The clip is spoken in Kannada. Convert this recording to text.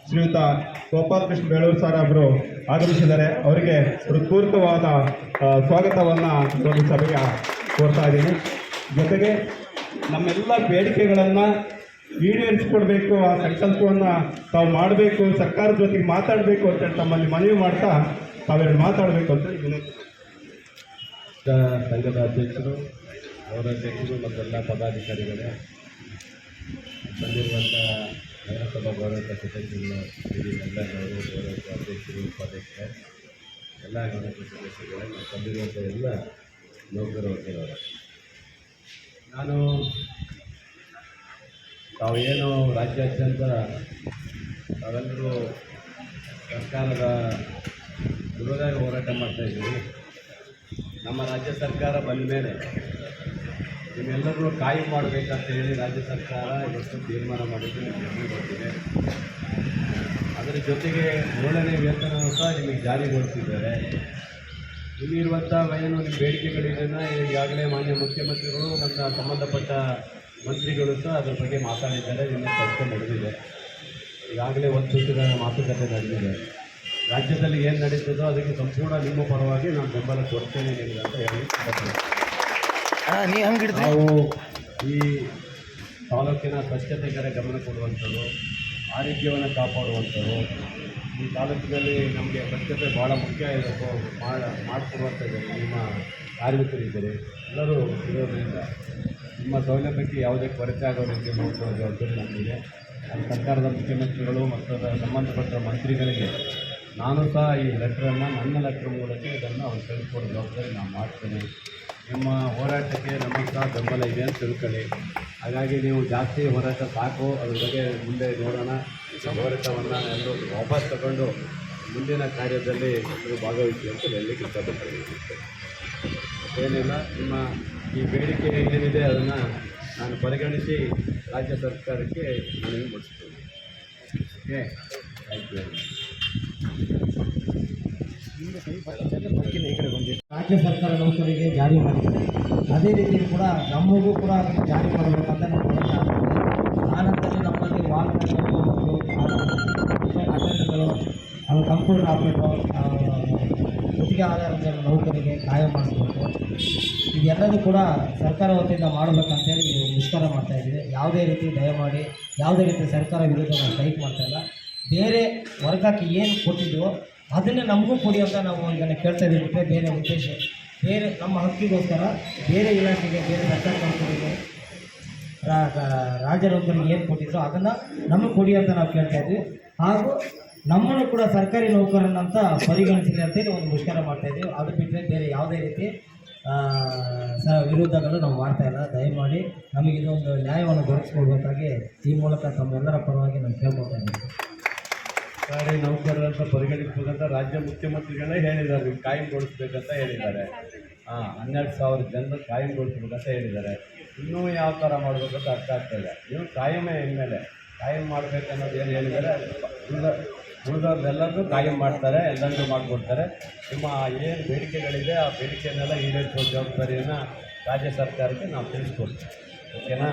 ಶ್ರೀಯುತ ಗೋಪಾಲಕೃಷ್ಣ ಬೇಳೂರು ಸರ್ ಅವರು ಆಗಮಿಸಿದ್ದಾರೆ. ಅವರಿಗೆ ಹೃತ್ಪೂರ್ವಕವಾದ ಸ್ವಾಗತವನ್ನು ಒಂದು ಸಭೆಗೆ ಕೋರ್ತಾ ಇದ್ದೀನಿ. ಜೊತೆಗೆ ನಮ್ಮೆಲ್ಲ ಬೇಡಿಕೆಗಳನ್ನು ಈಡೇರಿಸಿಕೊಡ್ಬೇಕು, ಆ ಸಂಕಲ್ಪವನ್ನು ತಾವು ಮಾಡಬೇಕು, ಸರ್ಕಾರದ ಜೊತೆಗೆ ಮಾತಾಡಬೇಕು ಅಂತೇಳಿ ತಮ್ಮಲ್ಲಿ ಮನವಿ ಮಾಡ್ತಾ ತಾವೆರಡು ಮಾತಾಡಬೇಕು ಅಂತ ವಿನಂತಿ. ಸಂಘದ ಅಧ್ಯಕ್ಷರು, ಗೌರವಾಧ್ಯಕ್ಷರು ಮತ್ತೆಲ್ಲ ಪದಾಧಿಕಾರಿಗಳೇ, ಬಂದಿರುವಂಥ ನಗರಸಭಾ ಗೌರವ ಸದಸ್ಯರು, ಎಲ್ಲ ಗೌರವ ಅಧ್ಯಕ್ಷರು, ಉಪಾಧ್ಯಕ್ಷರು, ಎಲ್ಲ ಗೌರವ ಸದಸ್ಯರುಗಳೇ, ಮತ್ತು ಬಂದಿರುವಂಥ ಎಲ್ಲ ನೌಕರ ವರ್ಗದವರು, ನಾನು ತಾವೇನು ರಾಜ್ಯಾದ್ಯಂತ ತಾವೆಲ್ಲರೂ ಸರ್ಕಾರದ ವಿರೋಧ ಹೋರಾಟ ಮಾಡ್ತಾಯಿದ್ದೀವಿ. ನಮ್ಮ ರಾಜ್ಯ ಸರ್ಕಾರ ಬಂದ ಮೇಲೆ ನಿಮ್ಮೆಲ್ಲರೂ ಕಾಯಂ ಮಾಡಬೇಕಂತ ಹೇಳಿ ರಾಜ್ಯ ಸರ್ಕಾರ ಇವತ್ತು ತೀರ್ಮಾನ ಮಾಡಿದ್ದು ನಿಮಗೆ ಗೊತ್ತಿದೆ. ಅದರ ಜೊತೆಗೆ 7ನೇ ವೇತನವನ್ನು ಸಹ ನಿಮಗೆ ಜಾರಿಗೊಳಿಸಿದ್ದಾರೆ. ಇಲ್ಲಿರುವಂಥ ಏನು ನಿಮ್ಮ ಬೇಡಿಕೆಗಳಿದ್ದನ್ನು ಈಗಾಗಲೇ ಮಾನ್ಯ ಮುಖ್ಯಮಂತ್ರಿಗಳು ಮತ್ತು ಸಂಬಂಧಪಟ್ಟ ಮಂತ್ರಿಗಳು ಸಹ ಅದರ ಬಗ್ಗೆ ಮಾತಾಡಿದ್ದಾರೆ. ನಿನ್ನೆ ಚರ್ಚೆ ನಡೆದಿದೆ. ಈಗಾಗಲೇ ಒಂದು ಸುತ್ತಿನ ಮಾತುಕತೆ ನಡೆದಿದೆ. ರಾಜ್ಯದಲ್ಲಿ ಏನು ನಡೀತದೋ ಅದಕ್ಕೆ ಸಂಪೂರ್ಣ ನಿಮ್ಮ ಪರವಾಗಿ ನಾನು ಬೆಂಬಲ ಕೊಡ್ತೇನೆ ನಿಮಗೆ ಅಂತ ಹೇಳಿ ನಾವು ಈ ತಾಲೂಕಿನ ಸ್ವಚ್ಛತೆ ಕಡೆ ಗಮನ ಕೊಡುವಂಥದ್ದು, ಆರೋಗ್ಯವನ್ನು ಕಾಪಾಡುವಂಥದ್ದು, ಈ ತಾಲೂಕಿನಲ್ಲಿ ನಮಗೆ ಸ್ವಚ್ಛತೆ ಭಾಳ ಮುಖ್ಯ ಇರಬೇಕು ಮಾಡಿಕೊಡುವಂಥದ್ದು ನಿಮ್ಮ ಕಾರ್ಮಿಕರಿದ್ದಾರೆ. ಎಲ್ಲರೂ ಇರೋದರಿಂದ ನಿಮ್ಮ ಸೌಲಭ್ಯಕ್ಕೆ ಯಾವುದೇ ಕೊರತೆ ಆಗೋ ರೀತಿ ನೋಡ್ಕೊಳ್ಳೋ ಜವಾಬ್ದಾರಿ ನಮಗಿದೆ. ಸರ್ಕಾರದ ಮುಖ್ಯಮಂತ್ರಿಗಳು ಮತ್ತು ಸಂಬಂಧಪಟ್ಟ ಮಂತ್ರಿಗಳಿಗೆ ನಾನು ಸಹ ಈ ಲೆಟ್ರನ್ನು ನನ್ನ ಲೆಟ್ರ್ ಮೂಲಕ ಇದನ್ನು ಅವ್ರು ತಿಳಿಸ್ಕೊಡೋ ಜವಾಬ್ದಾರಿ ನಾನು ಮಾಡ್ತೇನೆ. ನಿಮ್ಮ ಹೋರಾಟಕ್ಕೆ ನಮ್ಮ ಸಹ ಬೆಂಬಲ ಇದೆ ಅಂತ ತಿಳ್ಕೊಳ್ಳಿ. ಹಾಗಾಗಿ ನೀವು ಜಾಸ್ತಿ ಹೋರಾಟ ಸಾಕು, ಅದ್ರ ಬಗ್ಗೆ ಮುಂದೆ ನೋಡೋಣ. ಹೋರಾಟವನ್ನು ಎಲ್ಲರೂ ವಾಪಸ್ ತಗೊಂಡು ಮುಂದಿನ ಕಾರ್ಯದಲ್ಲಿ ಎಲ್ಲರೂ ಭಾಗವಹಿಸಿ ಅಂತ ಹೇಳಲಿಕ್ಕೆ ಇಷ್ಟಪಡ್ತೀನಿ. ಏನಿಲ್ಲ, ನಿಮ್ಮ ಈ ಬೇಡಿಕೆ ಏನೇನಿದೆ ಅದನ್ನು ನಾನು ಪರಿಗಣಿಸಿ ರಾಜ್ಯ ಸರ್ಕಾರಕ್ಕೆ ಮನವಿ ಮಾಡಿಸ್ತೇನೆ. Okay, thank you. ರಾಜ್ಯ ಸರ್ಕಾರ ನೌಕರಿಗೆ ಜಾರಿ ಮಾಡಿದೆ. ಅದೇ ರೀತಿ ಕೂಡ ನಮಗೂ ಕೂಡ ಅದನ್ನು ಜಾರಿ ಮಾಡಬೇಕಂತ ನಾವು ಕೊರತೆ ಆಗ್ತದೆ. ಆನಂತರ ನಮ್ಮಲ್ಲಿ ವಾಲ್ಗಳು ಅಟೆಂಡರ್ಗಳು, ಕಂಪ್ಯೂಟರ್ ಆಪರೇಟರ್, ಗುತ್ತಿಗೆ ಆಧಾರದ ನೌಕರಿಗೆ ಕಾಯಂ ಮಾಡಿಸಬೇಕು. ಇದೆಲ್ಲದೂ ಕೂಡ ಸರ್ಕಾರ ವತಿಯಿಂದ ಮಾಡಬೇಕಂತೇಳಿ ಮುಷ್ಕರ ಮಾಡ್ತಾಯಿದ್ದೀವಿ. ಯಾವುದೇ ರೀತಿ ದಯಮಾಡಿ ಯಾವುದೇ ರೀತಿ ಸರ್ಕಾರ ವಿರುದ್ಧ ನಾವು ಸ್ಟ್ರೈಕ್ ಮಾಡ್ತಾಯಿಲ್ಲ. ಬೇರೆ ವರ್ಗಕ್ಕೆ ಏನು ಕೊಟ್ಟಿದ್ವೋ ಅದನ್ನು ನಮಗೂ ಕೊಡಿ ಅಂತ ನಾವು ಇದನ್ನು ಕೇಳ್ತಾ ಇದ್ದೀವಿ. ಬೇರೆ ಉದ್ದೇಶ ಬೇರೆ ನಮ್ಮ ಹಕ್ಕಿಗೋಸ್ಕರ ಬೇರೆ ಇಲಾಖೆಗೆ, ಬೇರೆ ಸರ್ಕಾರಿ ನೌಕರಿಗೆ, ರಾಜ್ಯ ನೌಕರಿಗೆ ಏನು ಕೊಟ್ಟಿದ್ರು ಅದನ್ನು ನಮಗೆ ಕೊಡಿ ಅಂತ ನಾವು ಕೇಳ್ತಾ ಇದ್ವಿ. ಹಾಗೂ ನಮ್ಮನ್ನು ಕೂಡ ಸರ್ಕಾರಿ ನೌಕರನ್ನಂತ ಪರಿಗಣಿಸಲಿ ಅಂತೇಳಿ ಒಂದು ಮುಷ್ಕರ ಮಾಡ್ತಾಯಿದ್ದೀವಿ. ಅದು ಬಿಟ್ಟರೆ ಬೇರೆ ಯಾವುದೇ ರೀತಿ ವಿರೋಧಗಳು ನಾವು ಮಾಡ್ತಾಯಿಲ್ಲ. ದಯಮಾಡಿ ನಮಗಿದೊಂದು ನ್ಯಾಯವನ್ನು ದೊರಕಿಸ್ಕೊಡ್ಬೇಕಾಗಿ ಈ ಮೂಲಕ ತಮ್ಮೆಲ್ಲರ ಪರವಾಗಿ ನಾನು ಕೇಳ್ಕೊಳ್ತಾ ಇದ್ದೀನಿ. ಸರ್ಕಾರಿ ನೌಕರರಂತ ಪರಿಗಣಿಸಬೇಕಂತ ರಾಜ್ಯ ಮುಖ್ಯಮಂತ್ರಿಗಳೇ ಹೇಳಿದ್ದಾರೆ. ನೀವು ಕಾಯಂಗೊಳಿಸ್ಬೇಕಂತ ಹೇಳಿದ್ದಾರೆ. 12,000 ಜನರು ಕಾಯಂಗೊಳಿಸ್ಬೇಕಂತ ಹೇಳಿದ್ದಾರೆ. ಇನ್ನೂ ಯಾವ ಥರ ಮಾಡಬೇಕಂತ ಅರ್ಥ ಆಗ್ತಾಯಿಲ್ಲ. ನೀವು ಕಾಯಮೇ ಇನ್ಮೇಲೆ ಕಾಯಂ ಮಾಡಬೇಕನ್ನೋದು ಏನು ಹೇಳಿದ್ದಾರೆ, ಉಳಿದವ್ರನ್ನೆಲ್ಲರೂ ಕಾಯಂ ಮಾಡ್ತಾರೆ, ಎಲ್ಲರಿಗೂ ಮಾಡಿಕೊಡ್ತಾರೆ. ನಿಮ್ಮ ಏನು ಬೇಡಿಕೆಗಳಿದೆ ಆ ಬೇಡಿಕೆಯನ್ನೆಲ್ಲ ಈಡೇರಿಸುವ ಜವಾಬ್ದಾರಿಯನ್ನು ರಾಜ್ಯ ಸರ್ಕಾರಕ್ಕೆ ನಾವು ತಿಳಿಸ್ಕೊಡ್ತೀವಿ. ಓಕೆನಾ?